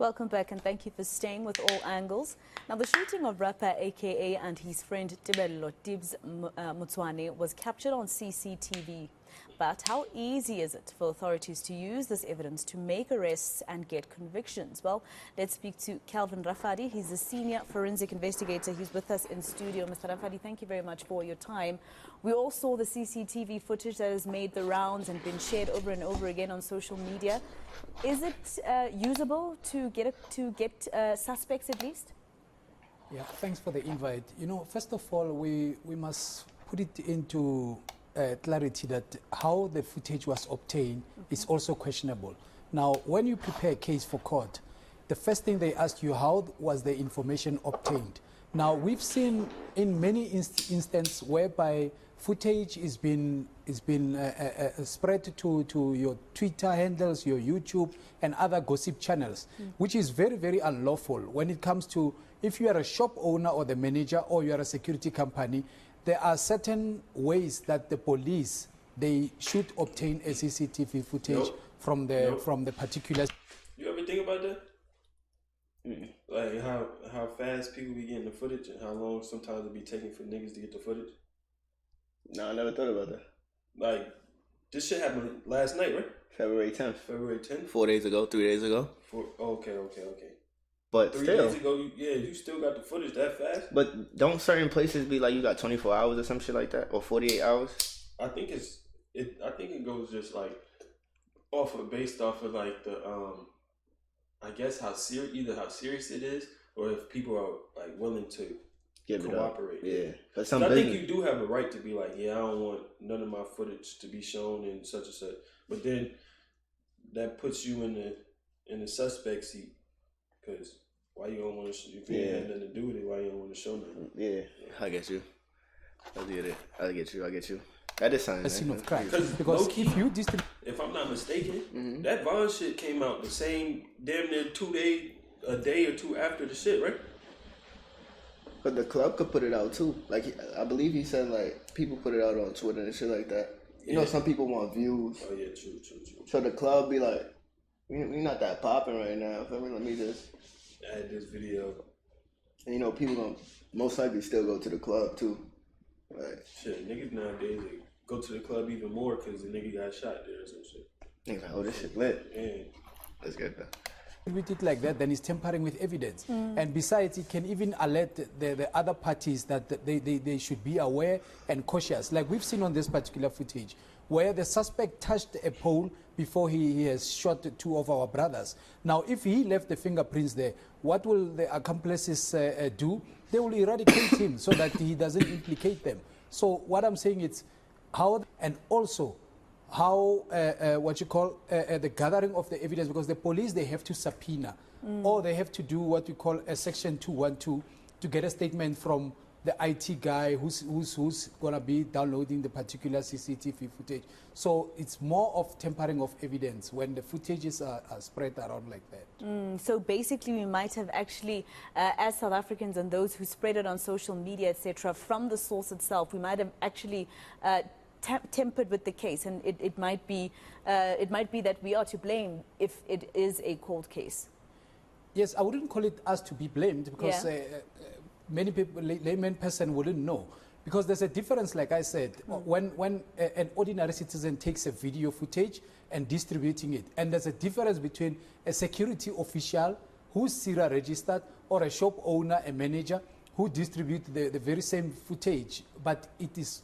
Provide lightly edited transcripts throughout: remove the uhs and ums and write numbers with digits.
Welcome back and thank you for staying with All Angles. Now, the shooting of rapper AKA and his friend Tibz Mutswane was captured on CCTV. But how easy is it for authorities to use this evidence to make arrests and get convictions? Well, let's speak to Calvin Rafadi. He's a senior forensic investigator. He's with us in studio. Mr. Rafadi, thank you very much for your time. We all saw the CCTV footage that has made the rounds and been shared over and over again on social media. Is it usable to get suspects at least? Yeah, thanks for the invite. You know, first of all, we must put it into clarity that how the footage was obtained is also questionable. Now, when you prepare a case for court, the first thing they ask you, how was the information obtained? Now, we've seen in many instances whereby footage is been spread to your Twitter handles, your YouTube, and other gossip channels, which is very, very unlawful when it comes to if you are a shop owner or the manager or you are a security company. There are certain ways that the police, they should obtain a CCTV footage from the particular. You ever think about that? Like how fast people be getting the footage and how long sometimes it be taking for niggas to get the footage? No, I never thought about that. Like, this shit happened last night, right? February 10th. February 10th? 4 days ago, 3 days ago. Okay. But 3 still. days ago, you still got the footage that fast? But don't certain places be like you got 24 hours or some shit like that? Or 48 hours? I think it goes just like based off of like the I guess either how serious it is or if people are like willing to cooperate. Yeah. Cause I think you do have a right to be like, yeah, I don't want none of my footage to be shown in such and such. But then that puts you in the suspect seat. Cause why you don't want to? If you ain't had nothing to do with it, why you don't want to show nothing? Yeah, I get you. I get you. That is something. A scene of crime. Because if I'm not mistaken, that Vaughn shit came out the same damn near a day or two after the shit, right? But the club could put it out too. Like I believe he said, like people put it out on Twitter and shit like that. You know, some people want views. Oh yeah, true. So the club be like, we not that popping right now. Feel me? Let me just add this video. And you know, people gonna most likely still go to the club too. Right. Shit, niggas nowadays they go to the club even more because the nigga got shot there or some shit. Niggas like, oh, this shit lit. Man. That's good though. With it like that, then it's tampering with evidence. And besides, it can even alert the other parties that they should be aware and cautious. Like we've seen on this particular footage, where the suspect touched a pole before he has shot two of our brothers. Now, if he left the fingerprints there, what will the accomplices do? They will eradicate him so that he doesn't implicate them. So what I'm saying is how, and also how, the gathering of the evidence, because the police, they have to subpoena, or they have to do what we call a section 212 to get a statement from the IT guy who's going to be downloading the particular CCTV footage. So it's more of tampering of evidence when the footages are spread around like that. So basically we might have actually, as South Africans and those who spread it on social media, etc., from the source itself, we might have actually tempered with the case, and it might be that we are to blame if it is a cold case. Yes, I wouldn't call it us to be blamed because many people, layman person wouldn't know. Because there's a difference, like I said, when an ordinary citizen takes a video footage and distributing it, and there's a difference between a security official who's SIRA registered or a shop owner, a manager, who distribute the very same footage, but it is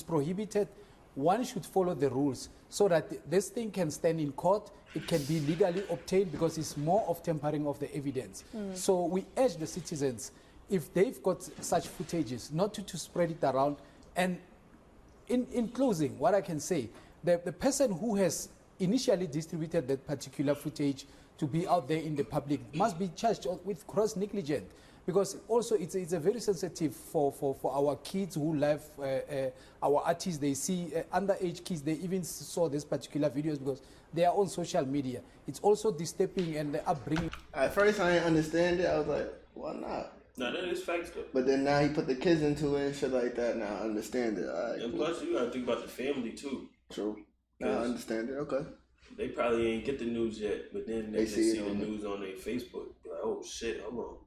prohibited. One should follow the rules so that this thing can stand in court. It can be legally obtained because it's more of tampering of the evidence. So we urge the citizens, if they've got such footages, not to spread it around. And in closing, what I can say, the person who has initially distributed that particular footage to be out there in the public must be charged with gross negligence. Because also it's a very sensitive for our kids who love our artists. They see underage kids, they even saw this particular videos because they are on social media. It's also disturbing and the upbringing. At first I didn't understand it. I was like, why not? No, that is facts though. But then now he put the kids into it and shit like that. Now I understand it. And plus you gotta think about the family too. True. Now I understand it. Okay. they probably ain't get the news yet, but then they just see the news on their Facebook. Be like, oh shit, hold on.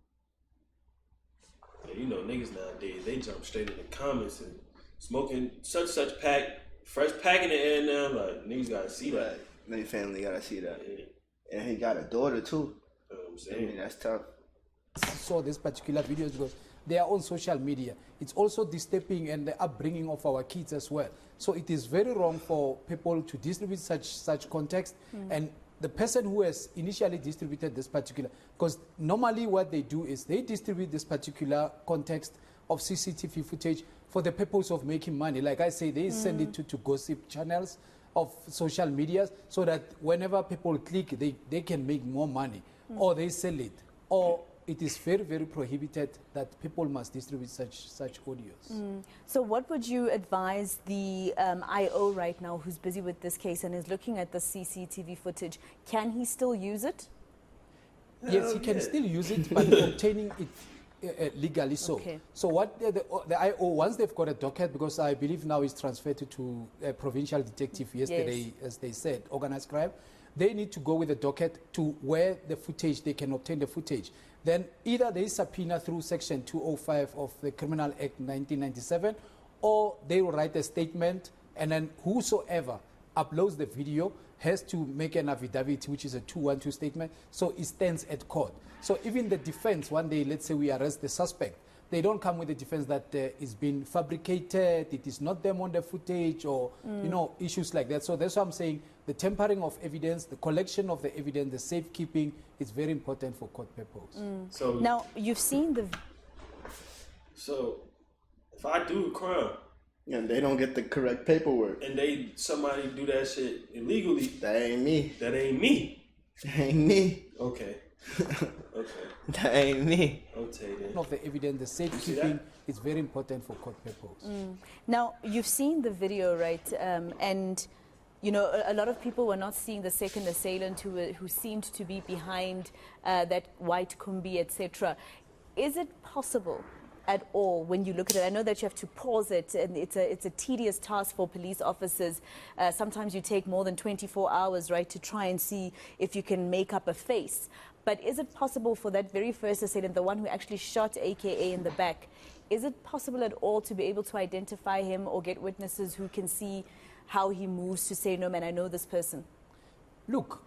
And you know, niggas nowadays, they jump straight in the comments and smoking such pack, fresh pack in the air now. Like, niggas gotta see that. Right. Family gotta see that. Yeah. And he got a daughter too. You know what I'm saying? I mean, that's tough. Saw this particular videos because they are on social media. It's also disturbing and the upbringing of our kids as well. So it is very wrong for people to distribute such context. And the person who has initially distributed this particular, because normally what they do is they distribute this particular context of CCTV footage for the purpose of making money. Like I say, they send it to gossip channels of social media so that whenever people click, they can make more money, or they sell it, or it is very, very prohibited that people must distribute such audios. So what would you advise the IO right now who's busy with this case and is looking at the CCTV footage? Can he still use it? Yes, he can still use it, but obtaining it legally so. Okay. So what the IO, once they've got a docket, because I believe now it's transferred to a provincial detective yesterday, as they said, organized crime, they need to go with a docket to where the footage, they can obtain the footage. Then either they subpoena through Section 205 of the Criminal Act 1997, or they will write a statement, and then whosoever uploads the video has to make an affidavit, which is a 212 statement, so it stands at court. So even the defense, one day, let's say we arrest the suspect, they don't come with the defense that it's been fabricated, it is not them on the footage, or you know, issues like that. So that's what I'm saying. The tampering of evidence, the collection of the evidence, the safekeeping is very important for court purpose. So Now, you've seen the... So if I do a crime And they don't get the correct paperwork. and somebody do that shit illegally, That ain't me. that ain't me. That ain't me. Okay. Okay. That ain't me. Okay then. Of the evidence, the safekeeping is very important for court purpose. Now, you've seen the video, right? And, you know, a lot of people were not seeing the second assailant who seemed to be behind that white Kumbi, etc. Is it possible at all when you look at it? I know that you have to pause it, and it's a tedious task for police officers. Sometimes you take more than 24 hours, right, to try and see if you can make up a face. But is it possible for that very first assailant, the one who actually shot AKA in the back, is it possible at all to be able to identify him or get witnesses who can see how he moves to say, no, man, I know this person? Look,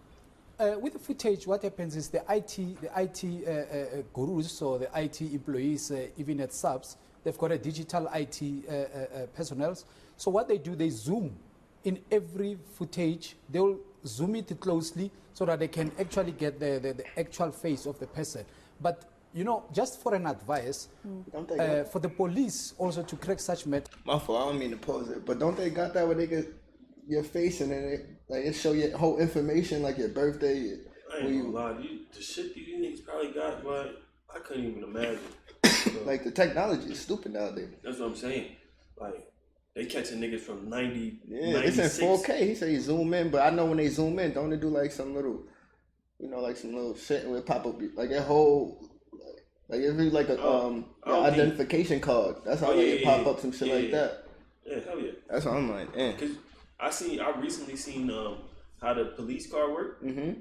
with the footage, what happens is the IT gurus or the IT employees, even at subs, they've got a digital IT personnel. So what they do, they zoom in every footage. They'll zoom it closely so that they can actually get the actual face of the person. But, you know, just for an advice, for the police also to crack such matters. My fault, I don't mean to pose it, but don't they got that where they get your face and then it show your whole information, like your birthday? I ain't gonna lie, the shit these niggas probably got, but I couldn't even imagine. So, Like, the technology is stupid nowadays. that's what I'm saying. Like, they catching niggas from 90, Yeah, it's in 96. 4K. He said he zoom in, but I know when they zoom in, don't they do like some little, you know, like some little shit and it pop up like a whole, like if it's like a your identification card. That's how they pop up some shit like that. Yeah, hell yeah. That's what I'm like, Cause I recently seen how the police car work. Mm-hmm.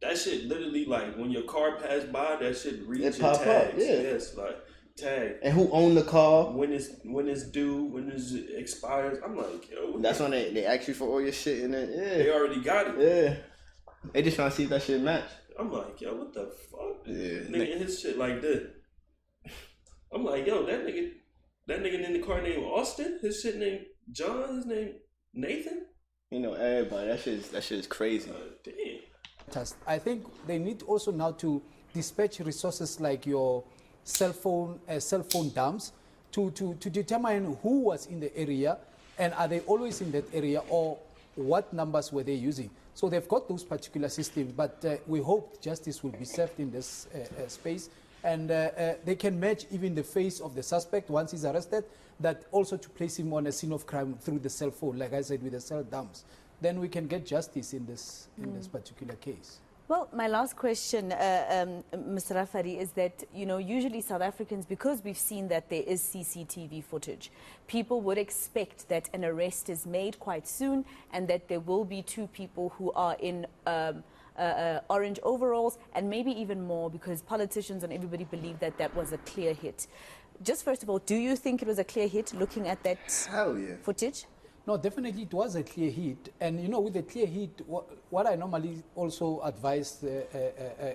That shit literally, like, when your car passed by, that shit reads It your pop up, tags. yeah. Yes, like tag. And who owned the car? When it's due, when it expires. I'm like, yo. That's when they ask you for all your shit and then They already got it. yeah. They just trying to see if that shit match. I'm like, yo, what the fuck? Yeah. Nigga in his shit like this. I'm like, yo, that nigga in the car named Austin. His shit named John. His name Nathan. You know, everybody. That shit is crazy. Damn. I think they need also now to dispatch resources like your cell phone dumps to determine who was in the area and are they always in that area or what numbers were they using. So they've got those particular systems, but we hope justice will be served in this space and they can match even the face of the suspect once he's arrested, that also to place him on a scene of crime through the cell phone, like I said, with the cell dumps. Then we can get justice in this particular case. Well, my last question, Mr. Rafari, is that, usually South Africans, because we've seen that there is CCTV footage, people would expect that an arrest is made quite soon and that there will be two people who are in orange overalls and maybe even more, because politicians and everybody believe that that was a clear hit. Just first of all, do you think it was a clear hit looking at that footage? No, definitely it was a clear hit. And, with a clear hit, what I normally also advise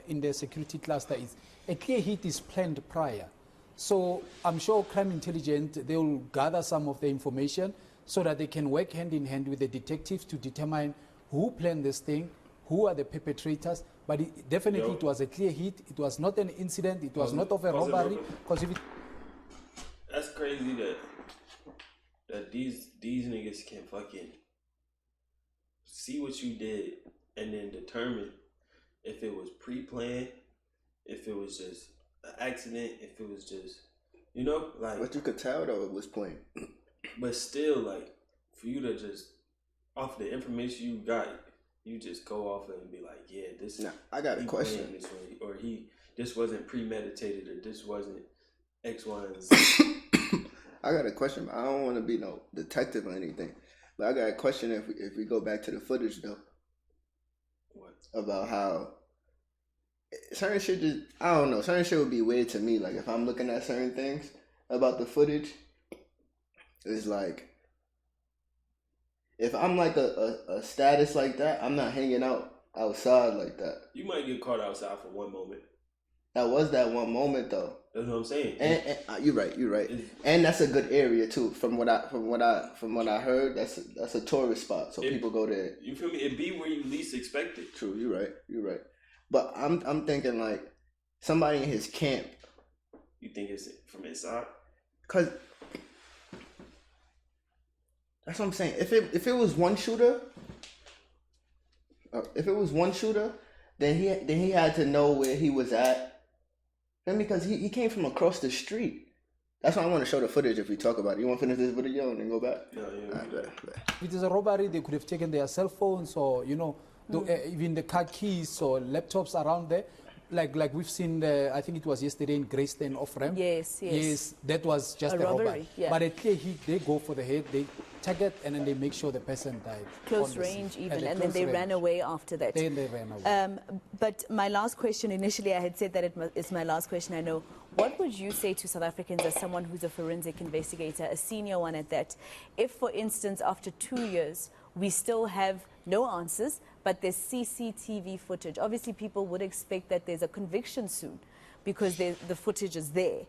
in the security cluster is a clear hit is planned prior. So I'm sure crime intelligence, they will gather some of the information so that they can work hand in hand with the detectives to determine who planned this thing, who are the perpetrators. But it was a clear hit. It was not an incident. It was not of a robbery. That's crazy that these niggas can fucking see what you did and then determine if it was pre-planned, if it was just an accident, if it was just, like. But you could tell though it was planned. But still, like, for you to just, off the information you got, you just go off it and be like, yeah, this. Now, I got a question. This way, or this wasn't premeditated, or this wasn't X, Y, and Z. I got a question. I don't want to be no detective or anything, but I got a question. If we go back to the footage though, what about how certain shit just, I don't know, certain shit would be weird to me. Like if I'm looking at certain things about the footage, it's like if I'm like a status like that, I'm not hanging out outside like that. You might get caught outside for one moment. That was that one moment though. That's what I'm saying. And you're right. And that's a good area too. From what I heard, that's a tourist spot, so people go there. You feel me? It be where you least expect it. True, you're right. But I'm thinking like somebody in his camp. You think it's from inside? Cause that's what I'm saying. If it was one shooter, then he had to know where he was at. And because he came from across the street. That's why I want to show the footage if we talk about it. You want to finish this video and then go back? Yeah. If it is a robbery, they could have taken their cell phones or, even the car keys or laptops around there. Like we've seen, I think it was yesterday in Greystone off-ramp. Yes, that was just a robbery. Yeah. But a clear hit, they go for the head, they target, and then they make sure the person died. Close range even, and then they ran away after that. Then they ran away. But my last question, initially I had said that it's my last question, I know. What would you say to South Africans as someone who's a forensic investigator, a senior one at that, if, for instance, after 2 years, we still have no answers, but there's CCTV footage? Obviously, people would expect that there's a conviction soon because the footage is there.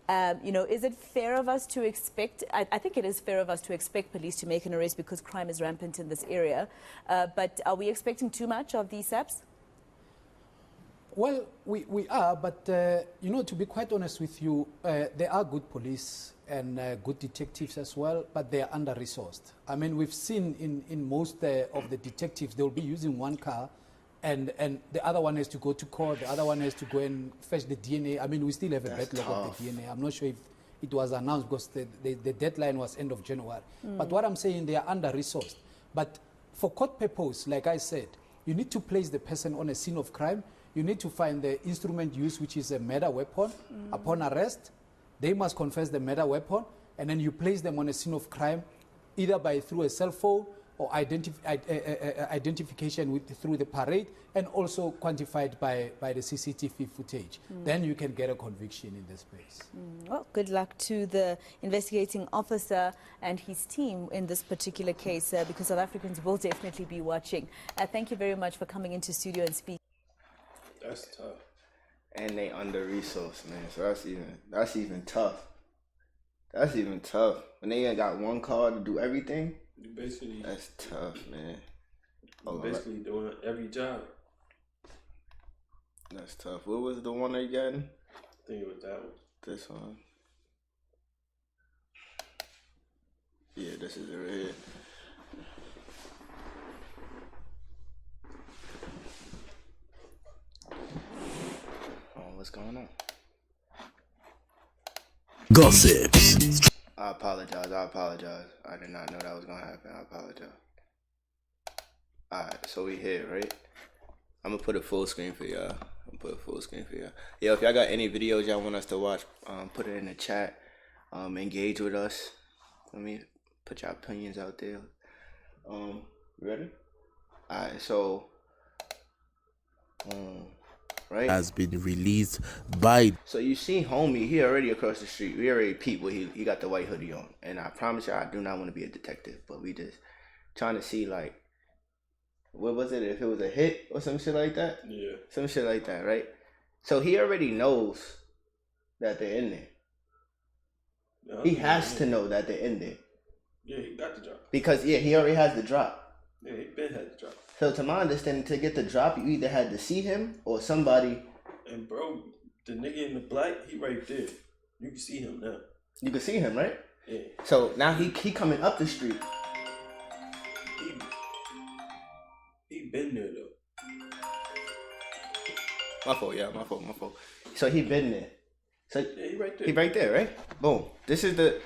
Is it fair of us to expect, I think it is fair of us to expect police to make an arrest because crime is rampant in this area, but are we expecting too much of these SAPs? Well, we are, but, to be quite honest with you, there are good police and good detectives as well, but they are under-resourced. I mean, we've seen in most of the detectives, they'll be using one car, and the other one has to go to court, the other one has to go and fetch the DNA. I mean, we still have a backlog of the DNA. I'm not sure if it was announced because the deadline was end of January. But what I'm saying, they are under-resourced. But for court purpose, like I said, you need to place the person on a scene of crime. You need to find the instrument used, which is a murder weapon. Upon arrest, they must confess the murder weapon, and then you place them on a scene of crime, either through a cell phone or identification through the parade, and also quantified by the CCTV footage. Then you can get a conviction in this space. Well, good luck to the investigating officer and his team in this particular case, because South Africans will definitely be watching. Thank you very much for coming into studio and speaking. That's tough. And they under-resourced, man. So that's even tough. That's even tough. When they ain't got one car to do everything, that's tough, man. You're basically doing every job. That's tough. What was the one they got? I think it was that one. This one. Yeah, this is it right here. What's going on? Gossips. I apologize. I did not know that was gonna happen. I apologize. Alright, so we here, right? I'm gonna put a full screen for y'all. Yo, if y'all got any videos y'all want us to watch, put it in the chat. Engage with us. Let me put your opinions out there. Ready? Alright, so right, has been released by. so you see homie, he already across the street. We already peeped what he got the white hoodie on. And I promise you, I do not want to be a detective, but we just trying to see, like, what was it, if it was a hit or some shit like that? Yeah. Some shit like that, right? So he already knows that they're in there. No, He has to know that they're in there. Yeah, he got the drop. Because, yeah, he already has the drop. Yeah, he been had the drop. So to my understanding, to get the drop, you either had to see him or somebody. And bro, the nigga in the black, he right there. You can see him now. You can see him, right? Yeah. So now he coming up the street. He been there though. My fault. So he been there. So Yeah, he right there. he right there, right? Boom. This is the.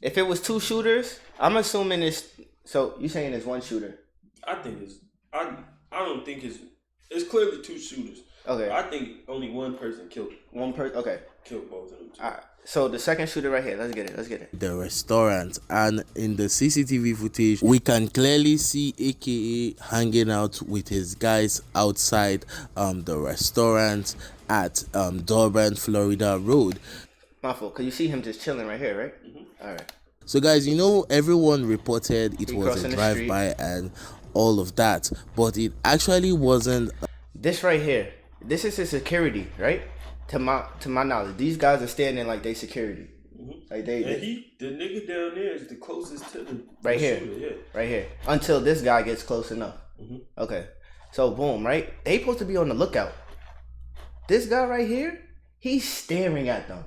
If it was two shooters, I'm assuming it's. So you saying it's one shooter? I think it's. I don't think it's clearly two shooters. Okay. I think only one person killed Okay. killed both of them. Too. All right. So the second shooter right here. Let's get it. The restaurant, and in the CCTV footage we can clearly see AKA hanging out with his guys outside the restaurant at Durban, Florida Road. My fault. Cause you see him just chilling right here, right? All right. So guys, you know, everyone reported it He was crossing a the drive-by and all of that, but it actually wasn't. This right here. This is his security, right? To my knowledge, these guys are standing like they security. Like And the nigga down there is the closest to the right here, shooter, yeah. right here. Until this guy gets close enough. Okay, so boom, right? They supposed to be on the lookout. This guy right here, he's staring at them.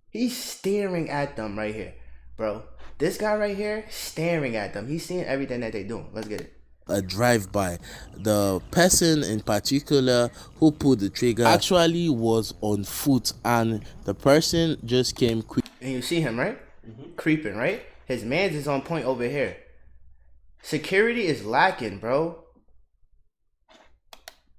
He's staring at them right here, bro. This guy right here, staring at them. He's seeing everything that they doing. Let's get it. A drive-by. The person in particular who pulled the trigger actually was on foot, and the person just came quick. And you see him, right? Creeping, right? His man's is on point over here. Security is lacking, bro.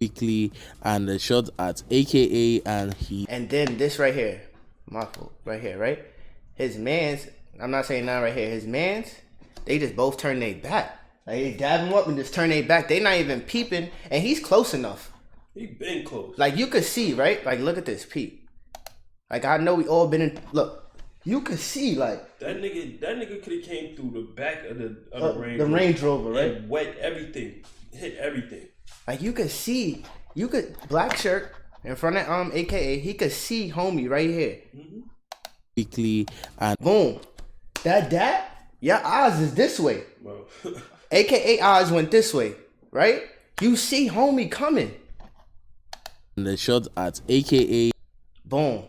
Quickly, and the shot at AKA, and he. And then this right here, my fault, right here, right? His man's, I'm not saying that right here. His man's, they just both turn their back. Like they dab him up and just turn their back. They not even peeping, and he's close enough. He been close. Like you could see, right? Like look at this peep. Like I know we all been in. Look, you could see like that nigga could have came through the back of the Range Rover, right? And wet everything, hit everything. Like you could see, black shirt in front of AKA. He could see homie right here. Quickly, and boom, that your eyes is this way. Bro. AKA eyes went this way, right? You see homie coming. And the shot at AKA. Boom.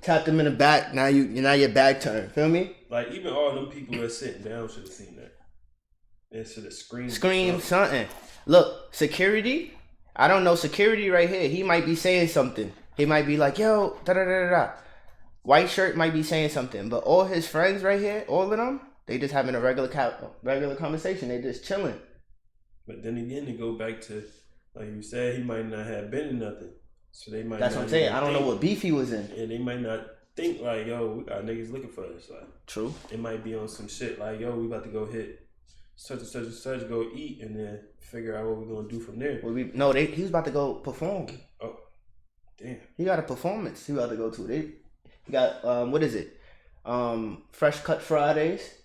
Tapped him in the back. Now your back turned. Feel me? Like even all them people that sitting down should have seen that. They should have screamed. Scream something. Look, security. I don't know security right here. He might be saying something. He might be like, yo, da da da da. White shirt might be saying something, but all his friends right here, all of them, they just having a regular conversation. They just chilling. But then again, to go back to like you said, he might not have been in nothing, so they might. That's what I'm saying. I don't know what beef he was in. And they might not think like, yo, we got niggas looking for us. Like, true. It might be on some shit like, yo, we about to go hit such and such and such, go eat, and then figure out what we're gonna do from there. He was about to go perform. Oh, damn. He got a performance. He about to go to. He got what is it? Fresh Cut Fridays.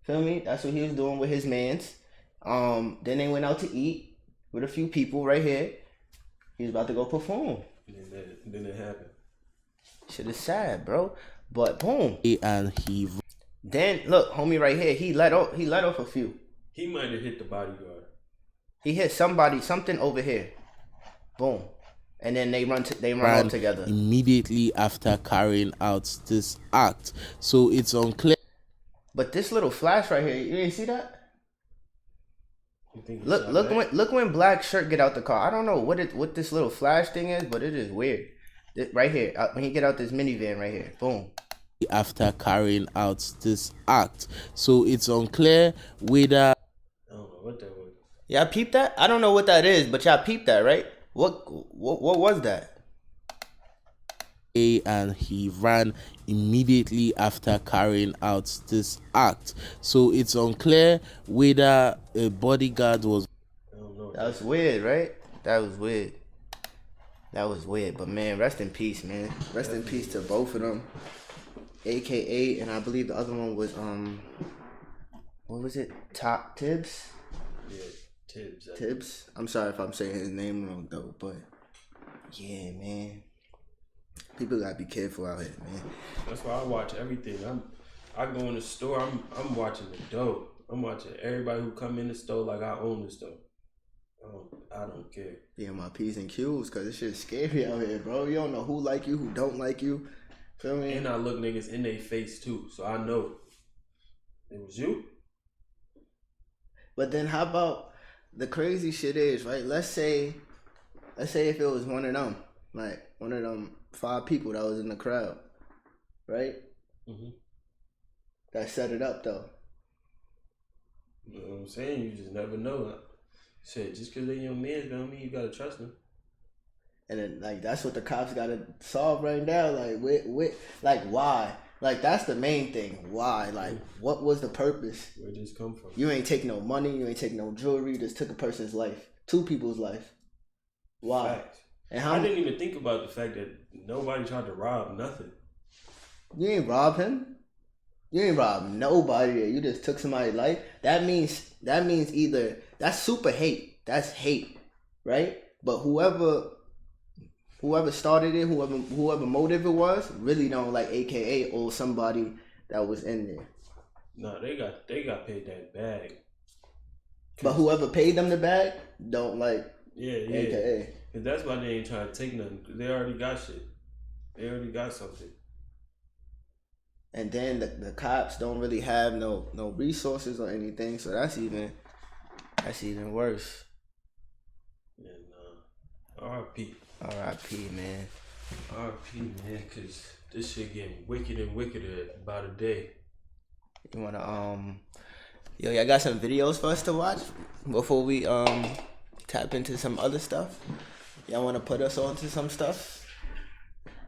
Feel me? That's what he was doing with his mans. Then they went out to eat with a few people right here. He was about to go perform. And then it happened. Shit is sad, bro. But boom. And he. Then look, homie, right here. He let off a few. He might have hit the bodyguard. He hit something over here. Boom. And then they run up together immediately after carrying out this act. So it's unclear. But this little flash right here, you didn't see that? Look when black shirt get out the car. I don't know what this little flash thing is, but it is weird. Right here, when he get out this minivan right here, boom. After carrying out this act, so it's unclear whether. I don't know what that was. Y'all peeped that? I don't know what that is, but y'all peeped that, right? What was that? And he ran immediately after carrying out this act. So it's unclear whether a bodyguard was. I don't know. That was weird, right? That was weird. But man, rest in peace, man. Rest in peace to both of them. AKA, and I believe the other one was what was it? Tibz? Yeah, Tibz. Tibz. I'm sorry if I'm saying his name wrong though, but yeah, man. People gotta be careful out here, man. That's why I watch everything. I go in the store. I'm watching the dough. I'm watching everybody who come in the store like I own the store. I don't care. Yeah, my P's and Q's, cause this shit's scary out here, bro. You don't know who like you, who don't like you. Feel me? And I look niggas in their face too, so I know it was you. But then how about the crazy shit is, right? Let's say if it was one of them, like one of them 5 people that was in the crowd, right? Mm-hmm. That set it up though. You know what I'm saying? You just never know. Shit, just because they your man don't mean you gotta trust them. And then like that's what the cops gotta solve right now. Like why? Like that's the main thing. Why? Like what was the purpose? Where did this come from? You ain't take no money. You ain't take no jewelry. You just took a person's life, 2 people's life. Why? Facts. And I didn't even think about the fact that nobody tried to rob nothing. You ain't rob him. You ain't rob nobody. You just took somebody's life. That means either that's super hate. That's hate, right? But whoever started it, whoever motive it was, really don't like AKA or somebody that was in there. No, they got paid that bag. But whoever paid them the bag don't like AKA. Cause that's why they ain't trying to take nothing. Cause they already got shit. They already got something. And then the cops don't really have no resources or anything, so that's even worse. And R.I.P. R.I.P. man. R.I.P. man, cause this shit getting wickeder and wickeder by the day. You wanna y'all got some videos for us to watch before we tap into some other stuff? Y'all wanna put us on to some stuff?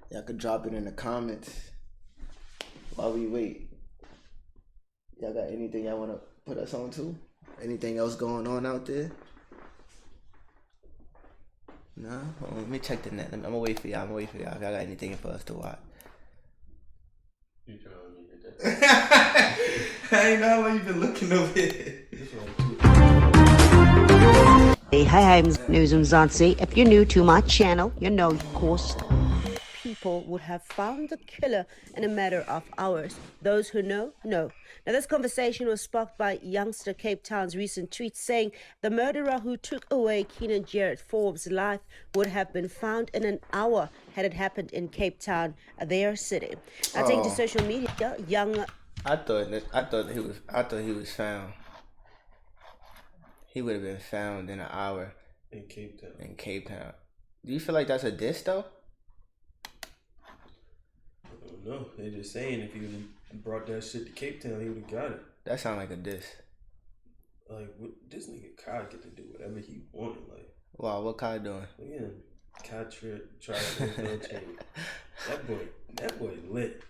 Y'all could drop it in the comments while we wait. Y'all got anything y'all wanna put us on to? Anything else going on out there? No? Well, let me check the net. I'm gonna wait for y'all. If y'all got anything for us to watch. You trying me to get that? I ain't know why you been looking over here. Hey, hi, I'm Newsumzansi. If you're new to my channel, you know, of course, people would have found the killer in a matter of hours. Those who know, know. Now, this conversation was sparked by youngster Cape Town's recent tweet saying the murderer who took away Keenan Jarrett Forbes' life would have been found in an hour had it happened in Cape Town, their city. Now, taking to social media, I thought he was found. He would have been found in an hour in Cape Town. Do you feel like that's a diss though? I don't know. They're just saying if he would have brought that shit to Cape Town, he would have got it. That sound like a diss. Like, what, this nigga Kai get to do whatever he wanted. Like, wow, what Kai doing? Yeah, Kai tried to chain. That boy lit.